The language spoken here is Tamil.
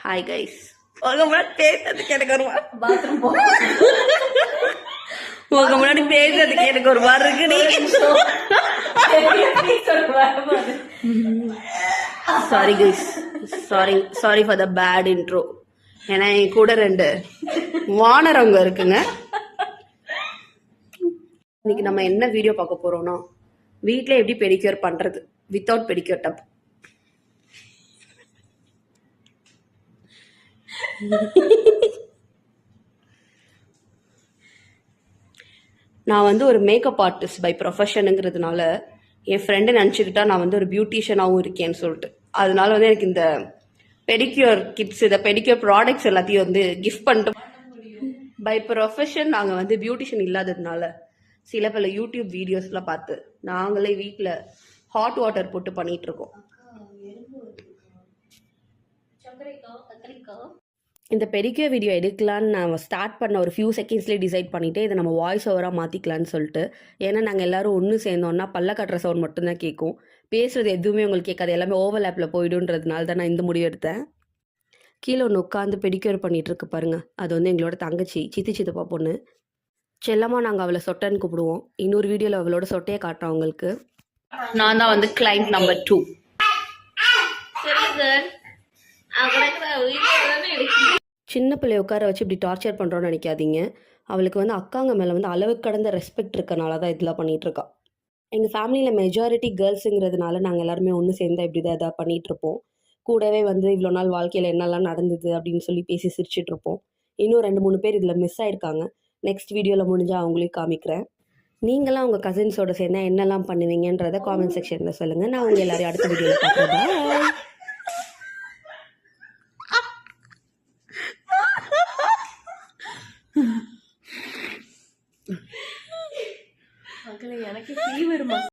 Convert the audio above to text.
Hi guys. உங்க முன்னாடி பேசுறதுக்கு எனக்கு ஒரு பாத்ரூம் போ. உங்க முன்னாடி பேசுறதுக்கு எனக்கு ஒரு மாதிரி இருக்கு. Sorry guys, sorry for the bad intro. ஏன்னா என் கூட 2 வானரவங்க இருக்குங்க. இன்னைக்கு நம்ம என்ன வீடியோ பார்க்க போறோம்னா, வீட்டில் எப்படி பெடிக்யூர் பண்றது வித்தவுட் பெடிக்யூர் டப். நான் வந்து ஒரு மேக்கப் ஆர்டிஸ்ட் பை ப்ரொஃபஷனுங்கிறதுனால என் ஃப்ரெண்டு நினச்சிக்கிட்டா நான் வந்து ஒரு பியூட்டிஷியனாகவும் இருக்கேன்னு சொல்லிட்டு, அதனால வந்து எனக்கு இந்த பெடிக்யூர் கிட்ஸ், இந்த பெடிக்யூர் ப்ராடக்ட்ஸ் எல்லாத்தையும் வந்து கிஃப்ட் பண்ணிட்டு, பை ப்ரொஃபஷன் நாங்கள் வந்து பியூட்டிஷியன் இல்லாததுனால சில பல யூடியூப் வீடியோஸ்லாம் பார்த்து நாங்களே வீட்டில் ஹாட் வாட்டர் போட்டு பண்ணிட்டு இருக்கோம். இந்த பெடிக்யூர் வீடியோ எடுக்கலான்னு நான் ஸ்டார்ட் பண்ண ஒரு ஃபியூ செகண்ட்ஸ்லேயே டிசைட் பண்ணிவிட்டு இதை நம்ம வாய்ஸ் ஓவராக மாற்றிக்கலான்னு சொல்லிட்டு, ஏன்னா நாங்கள் எல்லோரும் ஒன்று சேர்ந்தோன்னா பல்ல கட்டுற சவுண்ட் மட்டும்தான் கேட்கும், பேசுகிறது எதுவுமே உங்களுக்கு கேட்காது, எல்லாமே ஓவர்லேப்பில் போயிடுன்றதுனால தான் நான் இந்த முடிவு எடுத்தேன். கீழே ஒன்று உட்காந்து பெடிக்யூர் பண்ணிகிட்டு இருக்கு பாருங்கள், அது வந்து எங்களோட தங்கச்சி, சித்தப்பா பொண்ணு. செல்லமாக நாங்கள் அவளை சொட்டைன்னு கூப்பிடுவோம். இன்னொரு வீடியோவில் அவளோட சொட்டையை காட்டுறோம் அவங்களுக்கு. நான் தான் வந்து கிளைண்ட் நம்பர் 2. சின்ன பிள்ளைய உட்கார வச்சு இப்படி டார்ச்சர் பண்ணுறோன்னு நினைக்காதீங்க. அவளுக்கு வந்து அக்காங்க மேலே வந்து அளவுக்கு கடந்த ரெஸ்பெக்ட் இருக்கனால தான் இதெல்லாம் பண்ணிகிட்ருக்கா. எங்கள் ஃபேமிலியில் மெஜாரிட்டி கேர்ள்ஸுங்கிறதுனால நாங்கள் எல்லாருமே ஒன்று சேர்ந்தால் இப்படி தான் எதாவது பண்ணிகிட்ருப்போம். கூடவே வந்து இவ்வளோ நாள் வாழ்க்கையில் என்னெல்லாம் நடந்தது அப்படின்னு சொல்லி பேசி சிரிச்சிட்ருப்போம். இன்னும் 2-3 பேர் இதில் மிஸ் ஆகிருக்காங்க. நெக்ஸ்ட் வீடியோவில் முடிஞ்சால் அவங்களையும் காமிக்கிறேன். நீங்களாம் உங்கள் கசின்ஸோட சேர்ந்தால் என்னெல்லாம் பண்ணுவீங்கன்றதை காமெண்ட் செக்ஷனில் சொல்லுங்கள். நான் உங்கள் எல்லாரையும் அடுத்த வீடியோவில் பார்க்குறேன். எனக்கு ஃபீவர்